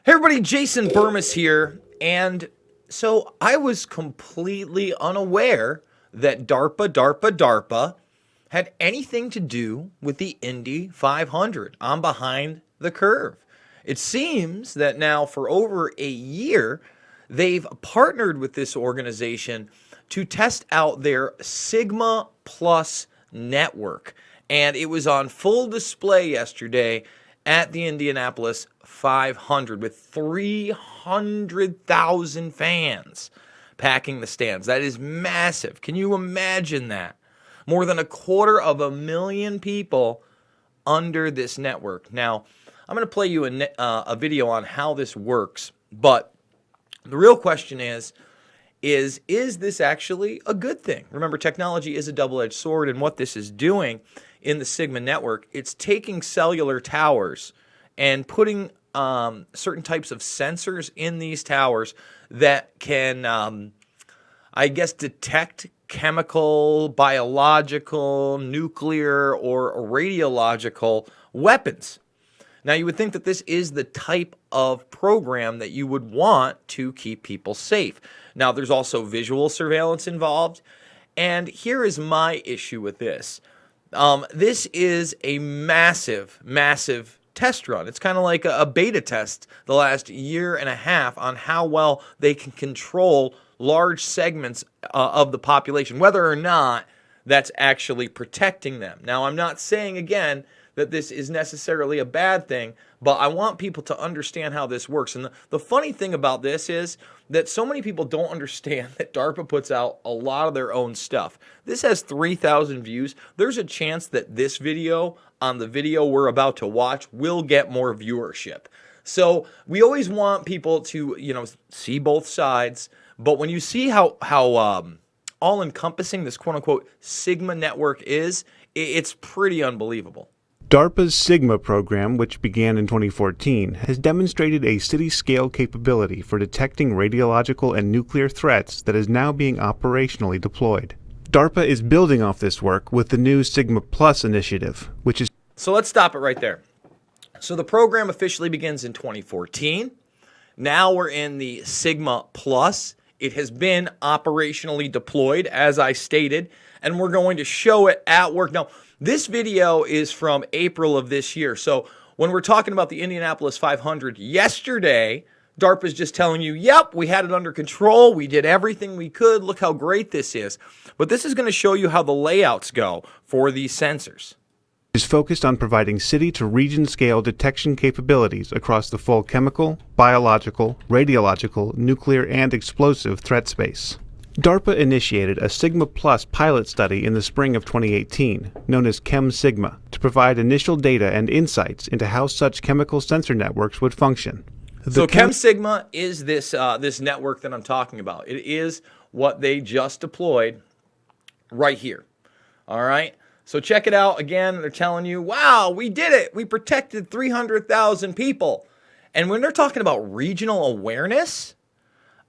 Hey everybody, Jason Burmis here, and so I was completely unaware that DARPA had anything to do with the Indy 500. I'm behind the curve. It seems that now for over a year, they've partnered with this organization to test out their Sigma Plus network, and it was on full display yesterday at the Indianapolis 500 with 300,000 fans packing the stands. That is massive. Can you imagine that? More than 250,000 people under this network. Now, I'm going to play you a video on how this works, but the real question is this actually a good thing? Remember, technology is a double-edged sword, and what this is doing in the Sigma network, it's taking cellular towers and putting certain types of sensors in these towers that can, detect chemical, biological, nuclear, or radiological weapons. Now, you would think that this is the type of program that you would want to keep people safe. Now, there's also visual surveillance involved, and here is my issue with this. This is a massive test run. It's kind of like a beta test the last year and a half on how well they can control large segments of the population, whether or not that's actually protecting them. Now, I'm not saying, again, that this is necessarily a bad thing, but I want people to understand how this works. And the funny thing about this is that so many people don't understand that DARPA puts out a lot of their own stuff. This has 3,000 views. There's a chance that this video on the video we're about to watch will get more viewership. So we always want people to, see both sides. But when you see how all-encompassing this quote-unquote Sigma network is, it's pretty unbelievable. DARPA's Sigma program, which began in 2014, has demonstrated a city-scale capability for detecting radiological and nuclear threats that is now being operationally deployed. DARPA is building off this work with the new Sigma Plus initiative, which is... So let's stop it right there. So the program officially begins in 2014. Now we're in the Sigma Plus. It has been operationally deployed, as I stated, and we're going to show it at work. Now, this video is from April of this year. So when we're talking about the Indianapolis 500 yesterday, DARPA's just telling you, yep, we had it under control. We did everything we could. Look how great this is. But this is going to show you how the layouts go for these sensors. Is focused on providing city-to-region scale detection capabilities across the full chemical, biological, radiological, nuclear, and explosive threat space. DARPA initiated a Sigma Plus pilot study in the spring of 2018, known as Chem Sigma, to provide initial data and insights into how such chemical sensor networks would function. So Chem Sigma is this network that I'm talking about. It is what they just deployed right here. All right? So check it out. Again, they're telling you, wow, we did it. We protected 300,000 people. And when they're talking about regional awareness,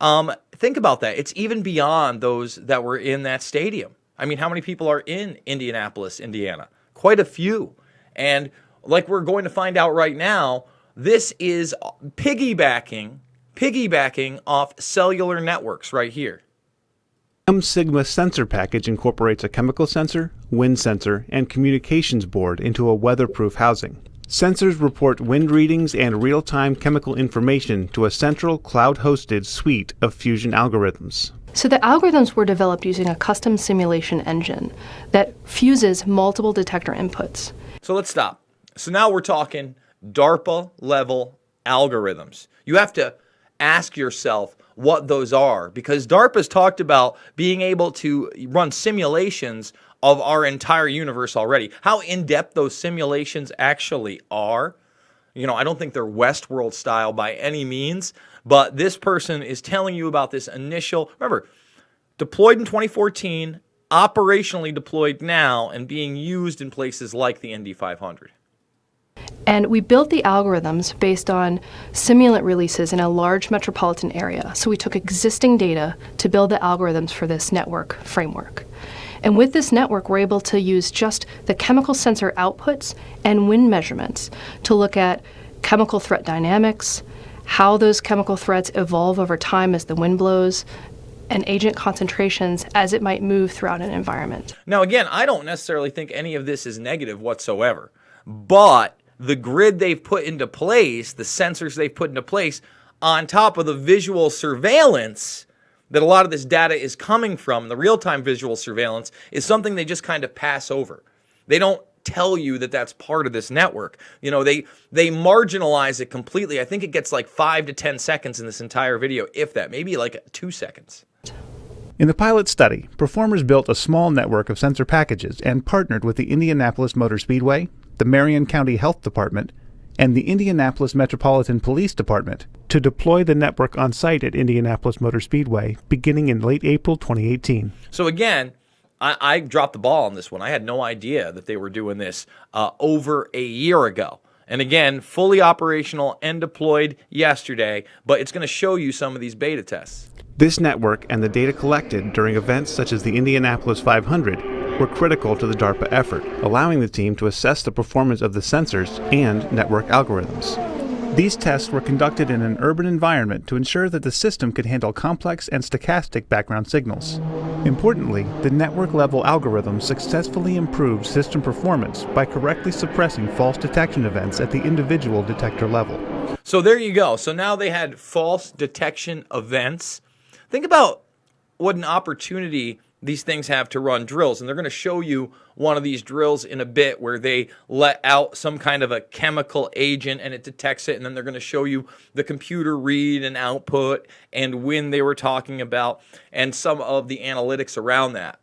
think about that. It's even beyond those that were in that stadium. I mean, how many people are in Indianapolis, Indiana? Quite a few. And like we're going to find out right now, this is piggybacking off cellular networks right here. Chem Sigma sensor package incorporates a chemical sensor, wind sensor, and communications board into a weatherproof housing. Sensors report wind readings and real-time chemical information to a central cloud-hosted suite of fusion algorithms. So the algorithms were developed using a custom simulation engine that fuses multiple detector inputs. So let's stop. So now we're talking DARPA-level algorithms. You have to ask yourself what those are, because DARPA's talked about being able to run simulations of our entire universe already. How in-depth those simulations actually are, I don't think they're Westworld style by any means, but this person is telling you about this initial, remember, deployed in 2014, operationally deployed now, and being used in places like the Indy 500. And we built the algorithms based on simulant releases in a large metropolitan area. So we took existing data to build the algorithms for this network framework. And with this network, we're able to use just the chemical sensor outputs and wind measurements to look at chemical threat dynamics, how those chemical threats evolve over time as the wind blows, and agent concentrations as it might move throughout an environment. Now, again, I don't necessarily think any of this is negative whatsoever, but the grid they've put into place, the sensors they've put into place, on top of the visual surveillance that a lot of this data is coming from, the real-time visual surveillance, is something they just kind of pass over. They don't tell you that that's part of this network. They marginalize it completely. I think it gets like 5 to 10 seconds in this entire video, if that, maybe like 2 seconds. In the pilot study, performers built a small network of sensor packages and partnered with the Indianapolis Motor Speedway, the Marion County Health Department, and the Indianapolis Metropolitan Police Department to deploy the network on site at Indianapolis Motor Speedway beginning in late April 2018. So again, I dropped the ball on this one. I had no idea that they were doing this over a year ago. And again, fully operational and deployed yesterday, but it's going to show you some of these beta tests. This network and the data collected during events such as the Indianapolis 500 were critical to the DARPA effort, allowing the team to assess the performance of the sensors and network algorithms. These tests were conducted in an urban environment to ensure that the system could handle complex and stochastic background signals. Importantly, the network-level algorithm successfully improved system performance by correctly suppressing false detection events at the individual detector level. So there you go. So now they had false detection events. Think about what an opportunity these things have to run drills. And they're going to show you one of these drills in a bit where they let out some kind of a chemical agent and it detects it. And then they're going to show you the computer read and output and when they were talking about and some of the analytics around that.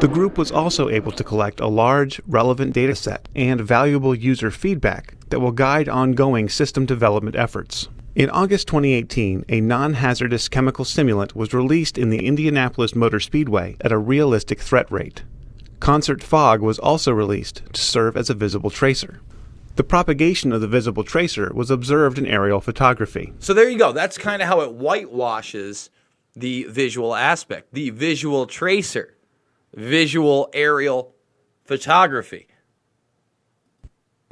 The group was also able to collect a large, relevant data set and valuable user feedback that will guide ongoing system development efforts. In August 2018, a non-hazardous chemical stimulant was released in the Indianapolis Motor Speedway at a realistic threat rate. Concert fog was also released to serve as a visible tracer. The propagation of the visible tracer was observed in aerial photography. So there you go. That's kind of how it whitewashes the visual aspect, the visual tracer, visual aerial photography.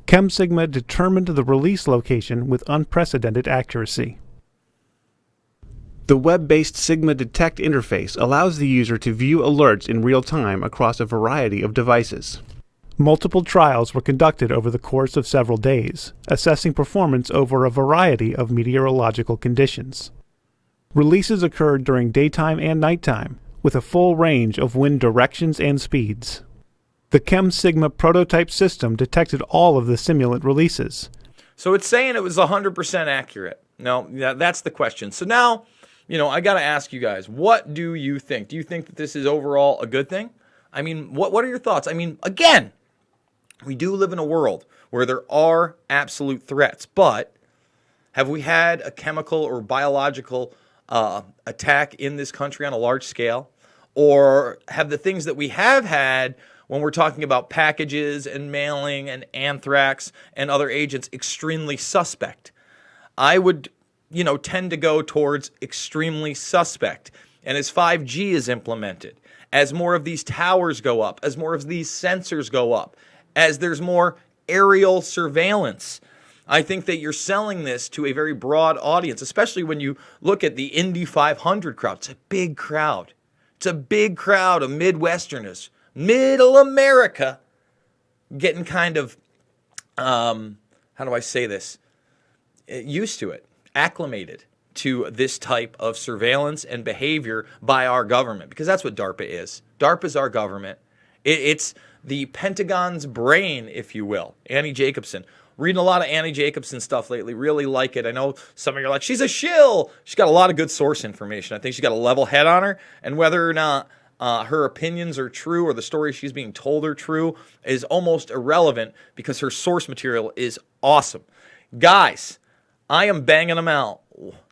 ChemSigma determined the release location with unprecedented accuracy. The web-based Sigma Detect interface allows the user to view alerts in real time across a variety of devices. Multiple trials were conducted over the course of several days, assessing performance over a variety of meteorological conditions. Releases occurred during daytime and nighttime, with a full range of wind directions and speeds. The ChemSigma prototype system detected all of the simulant releases. So it's saying it was 100% accurate. No, that's the question. So now, I got to ask you guys, what do you think? Do you think that this is overall a good thing? I mean, what are your thoughts? I mean, again, we do live in a world where there are absolute threats, but have we had a chemical or biological attack in this country on a large scale? Or have the things that we have had when we're talking about packages and mailing and anthrax and other agents extremely suspect? I would, tend to go towards extremely suspect. And as 5G is implemented, as more of these towers go up, as more of these sensors go up, as there's more aerial surveillance, I think that you're selling this to a very broad audience, especially when you look at the Indy 500 crowd. It's a big crowd. It's a big crowd of Midwesterners, middle America, getting kind of, how do I say this, used to it, acclimated to this type of surveillance and behavior by our government, because that's what DARPA is. DARPA is our government. It's the Pentagon's brain, if you will. Annie Jacobson. Reading a lot of Annie Jacobson stuff lately. Really like it. I know some of you are like, she's a shill. She's got a lot of good source information. I think she's got a level head on her. And whether or not her opinions are true or the stories she's being told are true is almost irrelevant because her source material is awesome. Guys, I am banging them out.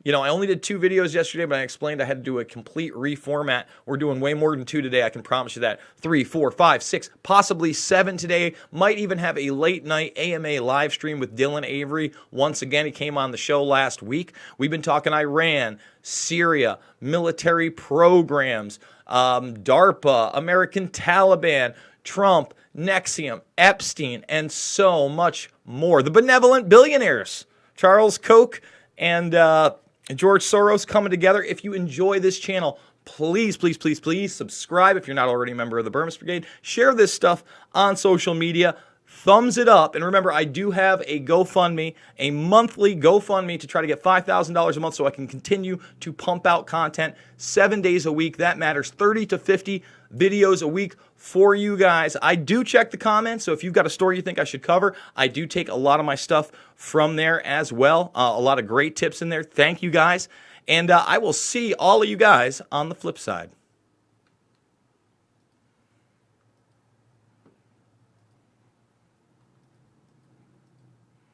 I only did 2 videos yesterday, but I explained I had to do a complete reformat. We're doing way more than 2 today. I can promise you that. 3, 4, 5, 6, possibly 7 today. Might even have a late night AMA live stream with Dylan Avery. Once again, he came on the show last week. We've been talking Iran, Syria, military programs, DARPA, American Taliban, Trump, Nexium, Epstein, and so much more. The benevolent billionaires, Charles Koch and George Soros coming together. If you enjoy this channel, please, please, please, please subscribe if you're not already a member of the Burmese Brigade. Share this stuff on social media. Thumbs it up. And remember, I do have a GoFundMe, a monthly GoFundMe to try to get $5,000 a month so I can continue to pump out content 7 days a week. That matters. 30 to 50 videos a week for you guys. I do check the comments, so if you've got a story you think I should cover, I do take a lot of my stuff from there as well. A lot of great tips in there. Thank you guys. And I will see all of you guys on the flip side.